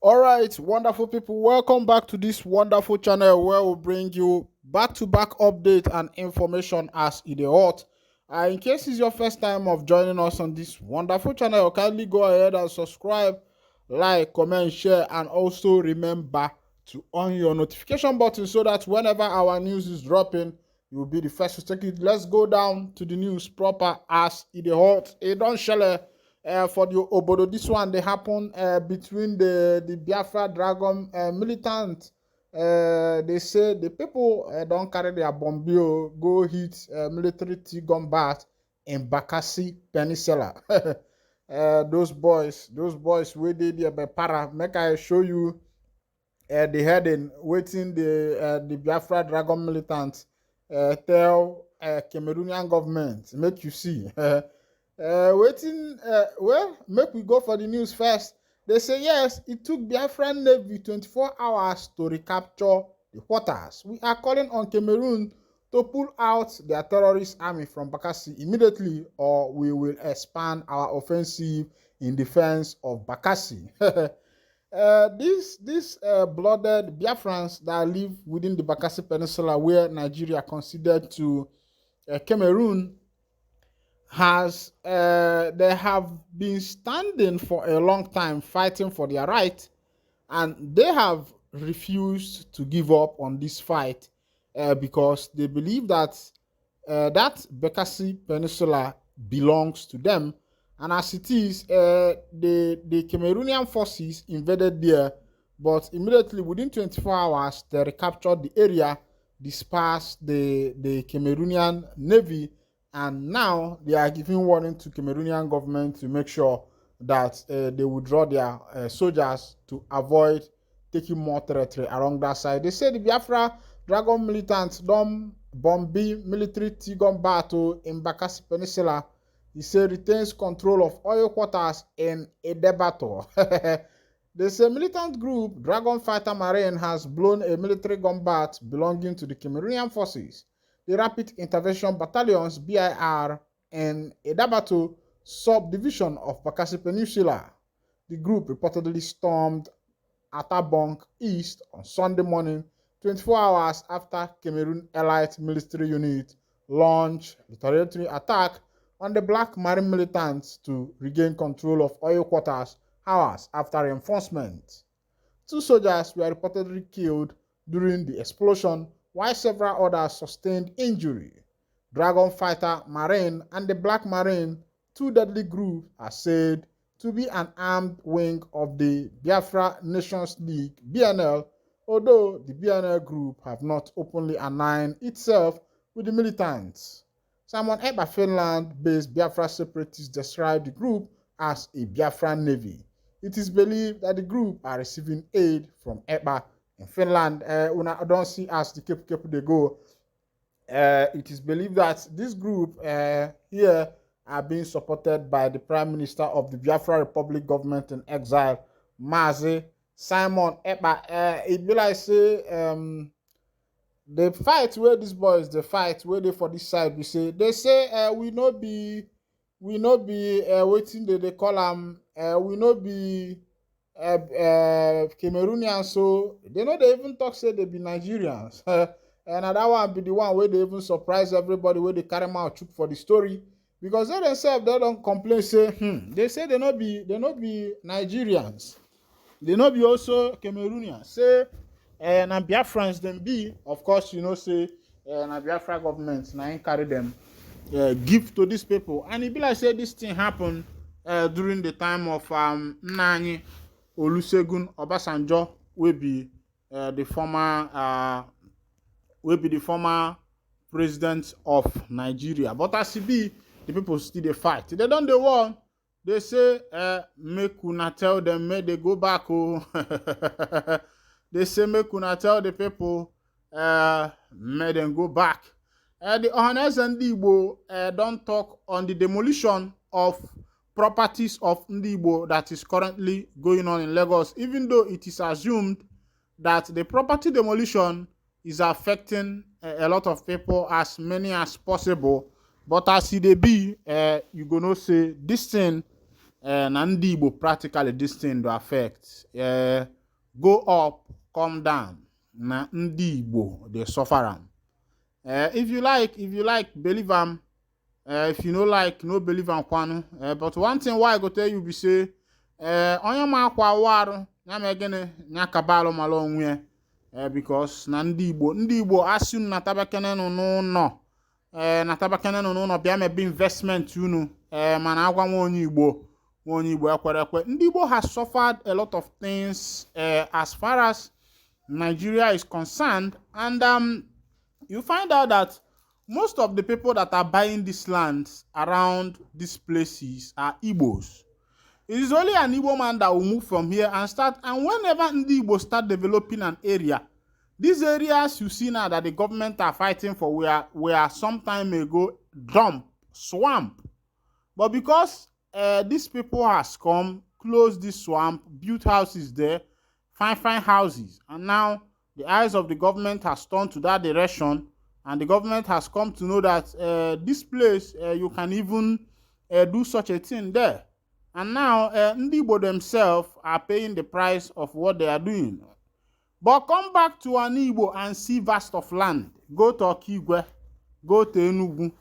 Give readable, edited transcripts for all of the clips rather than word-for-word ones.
All right, wonderful people, welcome back to this wonderful channel where we bring you back-to-back update and information as it is hot. In case it's your first time of joining us on this wonderful channel, kindly go ahead and subscribe, like, comment, share, and also remember to on your notification button so that whenever our news is dropping, you will be the first to take it. Let's go down to the news proper as it is hot. It don't share. For the Obodo, this one they happen between the Biafra Dragon militant. They say the people don't carry their bombio go hit military gun bat in Bakassi Peninsula. Those boys where they there para. Make I show you the heading waiting the Biafra Dragon militant tell Cameroonian government. Make you see. Well, make we go for the news first. They say yes, it took Biafran Navy 24 hours to recapture the waters. We are calling on Cameroon to pull out their terrorist army from Bakassi immediately, or we will expand our offensive in defense of Bakassi. These blooded Biafrans that live within the Bakassi Peninsula, where Nigeria considered to Cameroon, they have been standing for a long time fighting for their right, and they have refused to give up on this fight because they believe that that Bakassi Peninsula belongs to them, and as it is, the Cameroonian forces invaded there, but immediately within 24 hours they recaptured the area, dispersed the Cameroonian Navy, and now they are giving warning to Cameroonian government to make sure that they withdraw their soldiers to avoid taking more territory along that side. They say the Biafra Dragon militants don't bomb military Tigum battle in Bakassi Peninsula. He said retains control of oil quarters in Edebato. They say militant group Dragon Fighter Marine has blown a military gunboat belonging to the Cameroonian forces. The Rapid Intervention Battalions, BIR, and Edabato subdivision of Bakassi Peninsula. The group reportedly stormed Atabonk East on Sunday morning, 24 hours after Cameroon Elite Military Unit launched retaliatory attack on the Black Marine militants to regain control of oil quarters hours after reinforcement. 2 soldiers were reportedly killed during the explosion, while several others sustained injury. Dragon Fighter Marine and the Black Marine, 2 deadly groups, are said to be an armed wing of the Biafra Nations League (BNL), although the BNL group have not openly aligned itself with the militants. SIMON EKPA Finland-based Biafra separatists described the group as a Biafran navy. It is believed that the group are receiving aid from EKPA in Finland. When I don't see as the Cape they go, it is believed that this group here are being supported by the Prime Minister of the Biafra Republic government in exile, Mazi Simon Ekpa. It be like say the fight where these boys the fight where they for this side, they say we no be waiting they call them we no be Cameroonians, so they know they even talk say they be Nigerians. And that one be the one where they even surprise everybody where they carry out chook for the story, because they themselves they don't complain say they say they no be Nigerians, they no be also Cameroonians. Say na Biafrans them be, of course you know say na Biafra government na in carry them give to these people, and it be like say this thing happened during the time of Nnanyi Olusegun Obasanjo, will be the former president of Nigeria. But as it be, the people still they fight. They don't the war. They say make una tell them may they go back. Oh. They say make una tell the people may them go back. The ohanezendigbo don't talk on the demolition of properties of Ndigbo that is currently going on in Lagos, even though it is assumed that the property demolition is affecting a lot of people, as many as possible. But as it be, you gonna say this thing na ndị Igbo practically this thing do affect. Go up, come down. Na ndị Igbo they suffer am. If you like, believe am. If you no like, no believe am kwanu. But one thing why I go tell you be say, onye ma akwa waru, nya me gene, nya kabalo malo onwe. Because na ndị Igbo assume na tabakene no. Na tabakene no bịa mebe investment unu. Mana agwa onye Igbo ekwe. Ndị Igbo has suffered a lot of things as far as Nigeria is concerned, and you find out that most of the people that are buying these lands around these places are Igbos. It is only an Igbo man that will move from here and start. And whenever Ndi Igbo start developing an area, these areas you see now that the government are fighting for were some time ago swamp. But because these people has come, closed this swamp, built houses there, fine houses, and now the eyes of the government has turned to that direction. And the government has come to know that this place, you can even do such a thing there. And now, Ndi Igbo themselves are paying the price of what they are doing. But come back to an Igbo and see vast of land. Go to Okigwe, go to Enugu,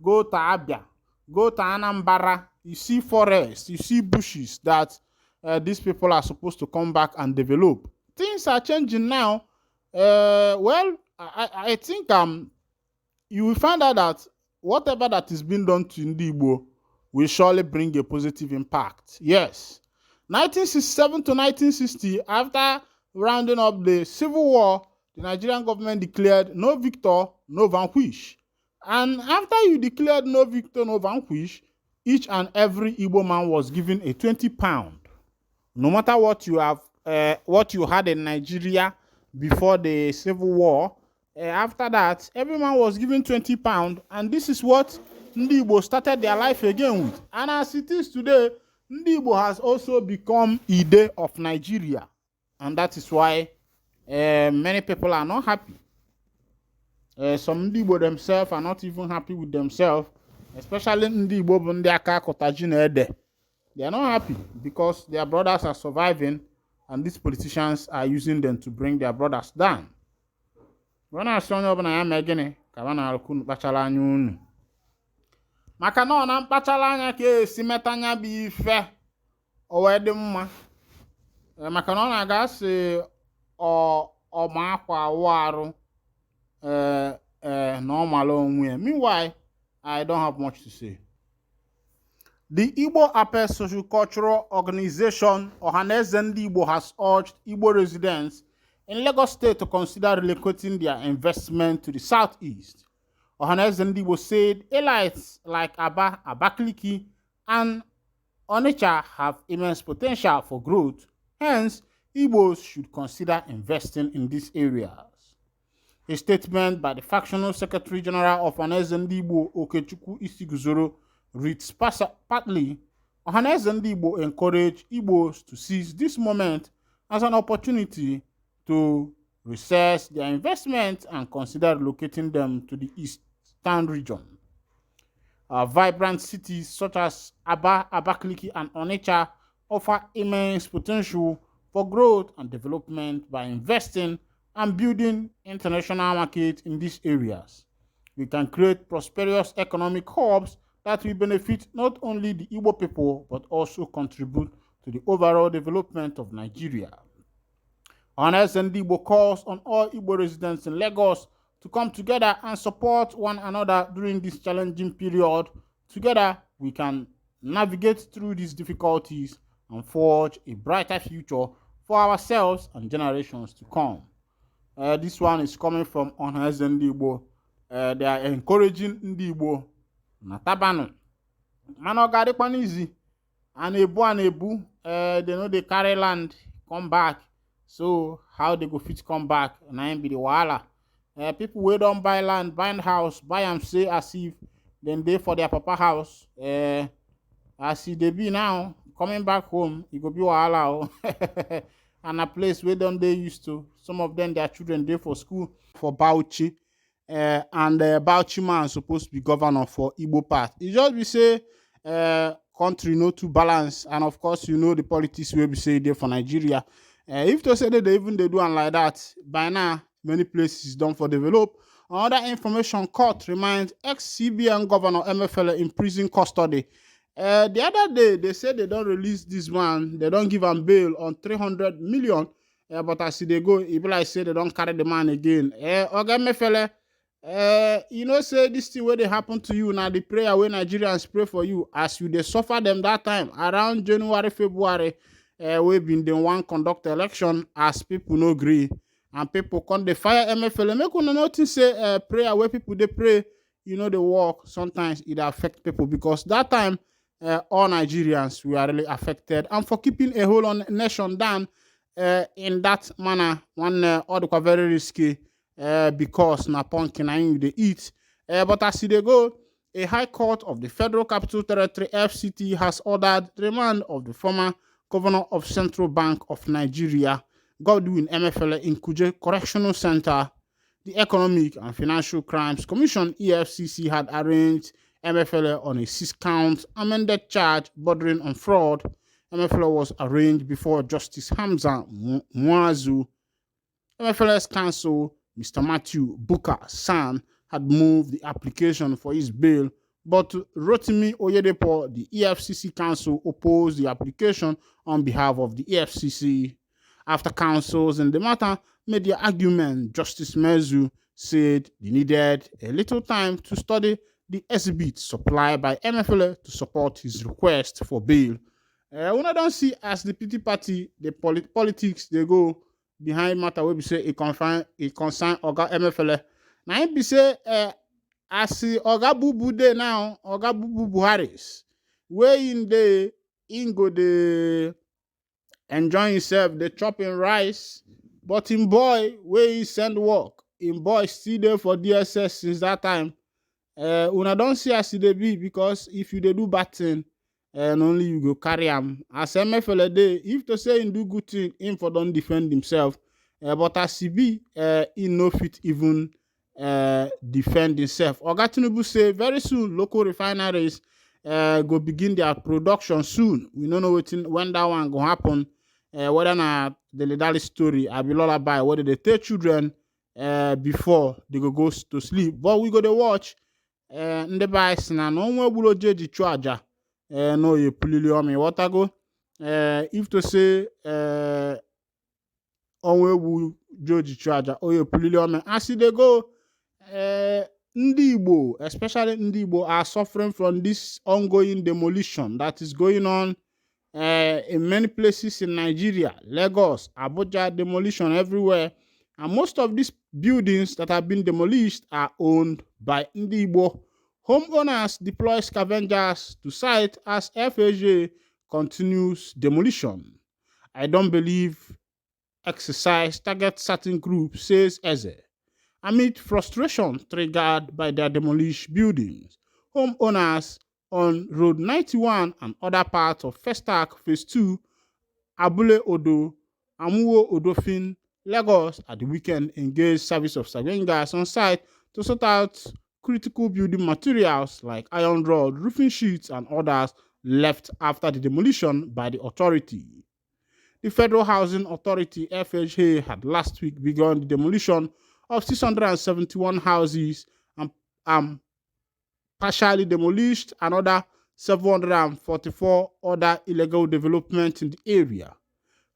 go to Abia, go to Anambra. You see forests, you see bushes that these people are supposed to come back and develop. Things are changing now. I think you will find out that whatever that is being done to Ndi Igbo will surely bring a positive impact. Yes. 1967 to 1960, after rounding up the civil war, the Nigerian government declared no victor, no vanquish. And after you declared no victor, no vanquish, each and every Igbo man was given a 20 pound. No matter what you have, what you had in Nigeria before the civil war, after that, every man was given 20 pound, and this is what Ndi Igbo started their life again with. And as it is today, Ndi Igbo has also become Ide of Nigeria, and that is why many people are not happy. Some Ndi Igbo themselves are not even happy with themselves, especially Ndi Igbo Bundi Aka Kotajine Ede. They are not happy because their brothers are surviving, and these politicians are using them to bring their brothers down. When I saw you na ya megene ka bana alku kpachala anya unu. Maka na na mkpachala anya ka esi metanya bi ife o we dị mma. Maka na na ga si o ma akwa waru na o malo onwe. Meanwhile, I don't have much to say. The Igbo Ape Social Cultural Organization Ohanezendigbo has urged Igbo residents in Lagos State to consider relocating their investment to the southeast. Ohanezendigbo said elites like Aba, Abakaliki, and Onitsha have immense potential for growth. Hence, Igbos should consider investing in these areas. A statement by the Factional Secretary General of Ohanezendigbo, Okechukwu Isiguzoro, reads partly, Ohanezendigbo encouraged Igbos to seize this moment as an opportunity to reassess their investments and consider relocating them to the eastern region. Vibrant cities such as Aba, Abakaliki, and Onitsha offer immense potential for growth and development by investing and building international markets in these areas. We can create prosperous economic hubs that will benefit not only the Igbo people but also contribute to the overall development of Nigeria. Ohanezendigbo calls on all Igbo residents in Lagos to come together and support one another during this challenging period. Together, we can navigate through these difficulties and forge a brighter future for ourselves and generations to come. This one is coming from Ohanezendigbo. They are encouraging Ndi Igbo na tabanu. Mano gari kwan easy. And ebu, they know they carry land, come back. So how they go fit come back? And I be the wahala. People wey don't buy land, buy house, buy and say as if then they for their papa house. As they be now, coming back home, it go be wahala. And a place where don't they used to. Some of them, their children there for school for Bauchi. And Bauchi man supposed to be governor for Igbo part. It just be say country no too balance, and of course you know the politics wey be say dey for Nigeria. If to say that they even they do am like that, by now many places don for develop. Another information, court reminds ex-CBN governor Emefiele in prison custody. The other day they said they don't release this man, they don't give him bail on 300 million. But as they go, it be like say they don't carry the man again. Oga Emefiele, you know, say this thing where they happen to you now, the prayer where Nigerians pray for you as you they suffer them that time around January, February, we been the one conduct election as people no agree and people come they fire MFL. Make una notice say prayer where people they pray, you know, they work sometimes it affect people because that time all Nigerians we are really affected and for keeping a whole nation down in that manner one all the very risky. Because na pumpkin and they eat. But as they go, a high court of the Federal Capital Territory (FCT) has ordered the remand of the former governor of Central Bank of Nigeria, Godwin Emefiele, in Kuje Correctional Center. The Economic and Financial Crimes Commission (EFCC) had arraigned Emefiele on a 6-count amended charge bordering on fraud. Emefiele was arraigned before Justice Hamza Muazu. Emefiele's counsel, Mr. Matthew Booker San, had moved the application for his bail, but Rotimi Oyedepo, the EFCC counsel, opposed the application on behalf of the EFCC. After counsels in the matter made their argument, Justice Mezu said they needed a little time to study the exhibits supplied by Emefiele to support his request for bail. When I don't see as the PT party, the politics, they go behind matter wey be say e concern Oga Emefiele. Na him be say as Oga Bubu dey now, Oga Bubu Buhari, wey in go dey enjoy himself, dey chop him rice, but him boy wey he send work, him boy still there for DSS since that time. Una don see as e dey be because if you dey do bad thing, and only you go carry him. As Emefiele dey, if to say him do good thing, him for don't defend himself. But as he be, he no fit even defend himself. Oga Tinubu say very soon local refineries go begin their production soon. We don't know when that one go happen. Whether na the Lidali story, I be lullaby, whether they take children before they go to sleep. But we go to watch. Nde ba isina no nwe bulo jeji chuaja. No ye pulili omi watago. If to say onwe wu joji chuaja oye pulili omi as they go Ndi Igbo, especially Ndi Igbo, are suffering from this ongoing demolition that is going on in many places in Nigeria, Lagos, Abuja, demolition everywhere. And most of these buildings that have been demolished are owned by Ndi Igbo. Homeowners deploy scavengers to site as FAJ continues demolition. I don't believe exercise target certain groups, says Eze. Amid frustration triggered by their demolished buildings, homeowners on Road 91 and other parts of Festac Phase 2, Abule Odo, Amuwo Odofin, Lagos at the weekend engaged service of scavengers on site to sort out critical building materials like iron rod, roofing sheets, and others left after the demolition by the authority. The Federal Housing Authority (FHA) had last week begun the demolition of 671 houses and partially demolished another 744 other illegal developments in the area.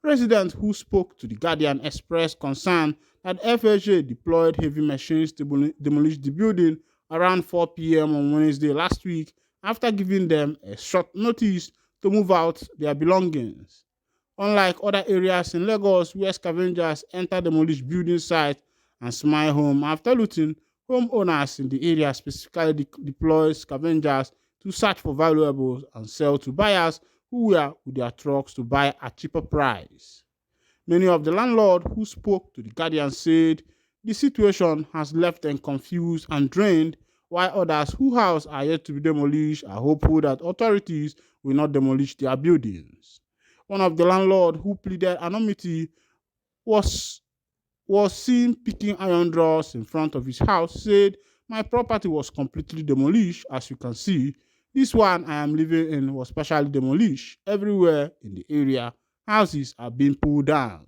Residents who spoke to The Guardian expressed concern that FHA deployed heavy machines to demolish the building around 4 p.m. on Wednesday last week after giving them a short notice to move out their belongings. Unlike other areas in Lagos where scavengers enter demolished building sites and smile home after looting, homeowners in the area specifically deploy scavengers to search for valuables and sell to buyers who were with their trucks to buy at cheaper price. Many of the landlords who spoke to The Guardian said the situation has left them confused and drained, while others whose houses are yet to be demolished are hopeful that authorities will not demolish their buildings. One of the landlords who pleaded anonymity was seen picking iron rods in front of his house, said, "My property was completely demolished, as you can see. This one I am living in was partially demolished. Everywhere in the area, houses are being pulled down.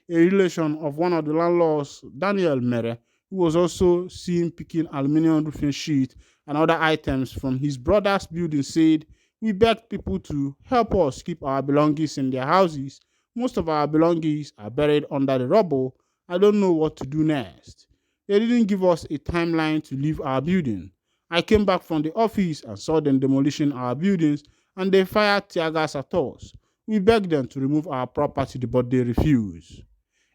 A relation of one of the landlords, Daniel Mere, who was also seen picking aluminium roofing sheet and other items from his brother's building, said, "We begged people to help us keep our belongings in their houses. Most of our belongings are buried under the rubble. I don't know what to do next." They didn't give us a timeline to leave our building. I came back from the office and saw them demolishing our buildings, and they fired tear gas at us. We begged them to remove our property, but they refused.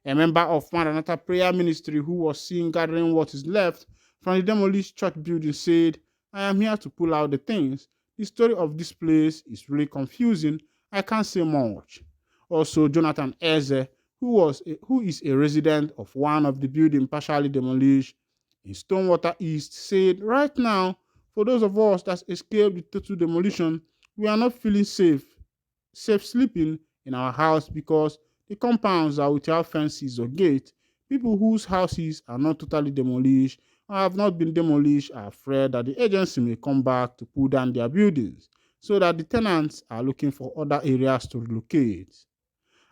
A member of Maranatha Prayer Ministry who was seen gathering what is left from the demolished church building said, "I am here to pull out the things. The story of this place is really confusing. I can't say much." Also, Jonathan Eze, who is a resident of one of the buildings partially demolished in Stonewater East, said, "Right now, for those of us that escaped the total demolition, we are not feeling safe sleeping in our house because the compounds are without fences or gates. People whose houses are not totally demolished or have not been demolished are afraid that the agency may come back to pull down their buildings, so that the tenants are looking for other areas to relocate.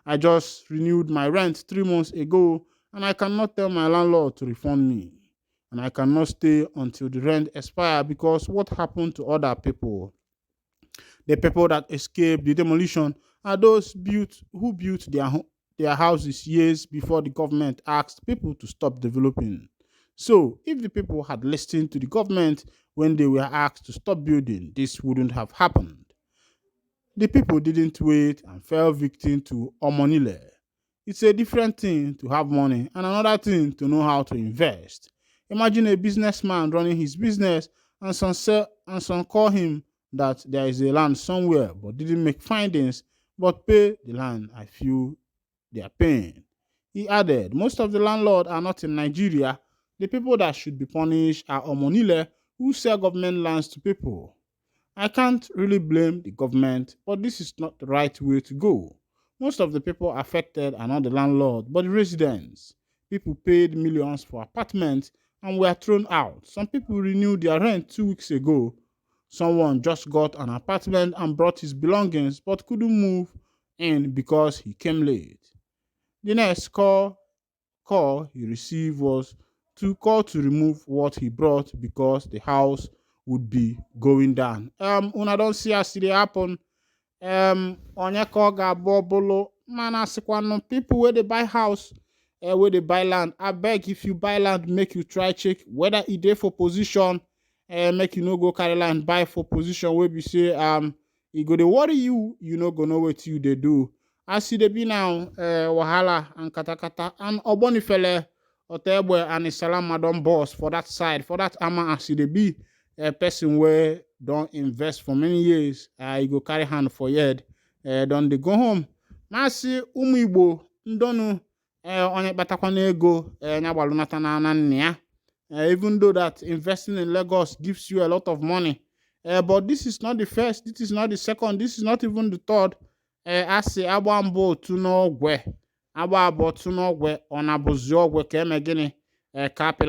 I just renewed my rent 3 months ago, and I cannot tell my landlord to refund me. And I cannot stay until the rent expires because what happened to other people? The people that escaped the demolition are those who built their houses years before the government asked people to stop developing. So, if the people had listened to the government when they were asked to stop building, this wouldn't have happened. The people didn't wait and fell victim to omonile. It's a different thing to have money and another thing to know how to invest. Imagine a businessman running his business and some call him that there is a land somewhere but didn't make findings but pay the land. I feel their pain. He added, most of the landlords are not in Nigeria. The people that should be punished are omonile who sell government lands to people. I can't really blame the government, but this is not the right way to go. Most of the people affected are not the landlord, but the residents. People paid millions for apartments and were thrown out. Some people renewed their rent 2 weeks ago. Someone just got an apartment and brought his belongings but couldn't move in because he came late. The next call he received was to call to remove what he brought because the house would be going down. Una don't see as it happen. Onye ka ọ ga-abụ ọbụlụ mana asịkwanụ people where they buy house, where they buy land. I beg, if you buy land, make you try check whether it dey for position. Make you no go carry land buy for position where we say e go dey worry you, you no go know what you dey do. As it dey be now, wahala and katakata and obonifele otebwe and isalama don boss for that side, for that ama as it dey be. A person where don't invest for many years, you go carry hand for yard, don't they go home. Masi ụmụ Igbo ndonu onye kpatakwana ego nyagbalunata na nne ya. Even though that investing in Lagos gives you a lot of money, but this is not the first, this is not the second, this is not even the third. Asi agba mbụ otu n'ogwe, agba abụọ otu n'ogwe, ọ na-abụzi ogwe ka eme gịnị kapịla